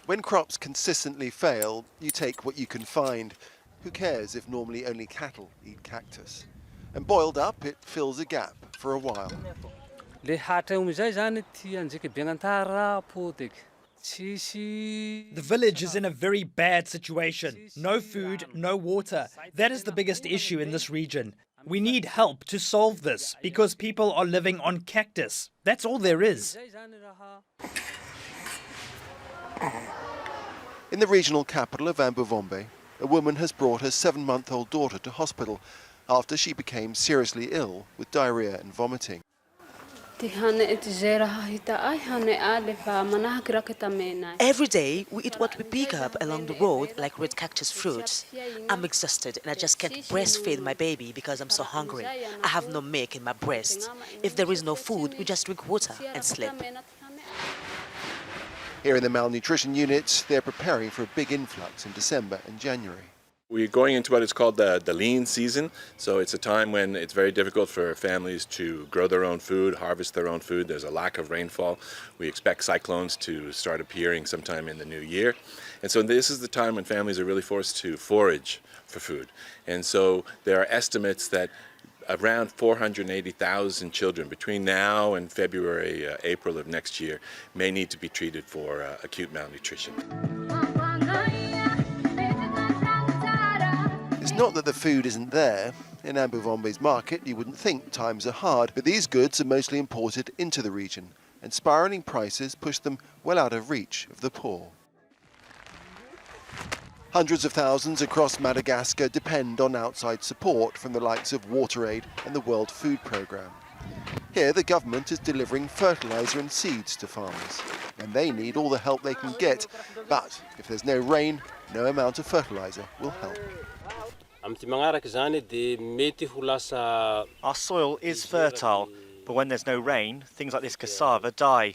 When crops consistently fail, you take what you can find. Who cares if normally only cattle eat cactus? And boiled up, it fills a gap for a while. The village is in a very bad situation. No food, no water. That is the biggest issue in this region. We need help to solve this because people are living on cactus. That's all there is. In the regional capital of Ambuvombe, a woman has brought her 7-month-old daughter to hospital after she became seriously ill with diarrhea and vomiting. Every day, we eat what we pick up along the road, like red cactus fruits. I'm exhausted and I just can't breastfeed my baby because I'm so hungry. I have no milk in my breast. If there is no food, we just drink water and sleep. Here in the malnutrition unit, they're preparing for a big influx in December and January. We're going into what is called the lean season, so it's a time when it's very difficult for families to grow their own food, harvest their own food. There's a lack of rainfall. We expect cyclones to start appearing sometime in the new year. And so this is the time when families are really forced to forage for food. And so there are estimates that around 480,000 children between now and February, April of next year may need to be treated for acute malnutrition. It's not that the food isn't there. In Ambuvombe's market, you wouldn't think times are hard, but these goods are mostly imported into the region, and spiralling prices push them well out of reach of the poor. Hundreds of thousands across Madagascar depend on outside support from the likes of WaterAid and the World Food Programme. Here, the government is delivering fertiliser and seeds to farmers, and they need all the help they can get, but if there's no rain, no amount of fertiliser will help. Our soil is fertile, but when there's no rain, things like this cassava die.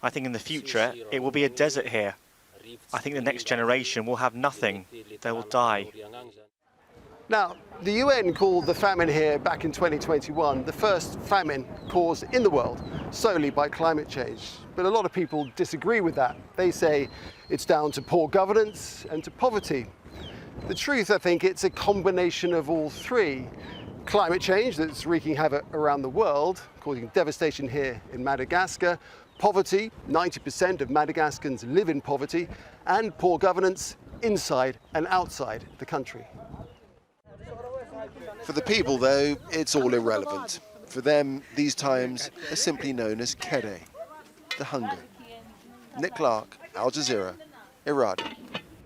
I think in the future it will be a desert here. I think the next generation will have nothing. They will die. Now, the UN called the famine here back in 2021 the first famine caused in the world solely by climate change. But a lot of people disagree with that. They say it's down to poor governance and to poverty. The truth, I think, it's a combination of all three. Climate change that's wreaking havoc around the world, causing devastation here in Madagascar. Poverty, 90% of Madagascans live in poverty. And poor governance inside and outside the country. For the people, though, it's all irrelevant. For them, these times are simply known as kere, the hunger. Nick Clark, Al Jazeera, Irada.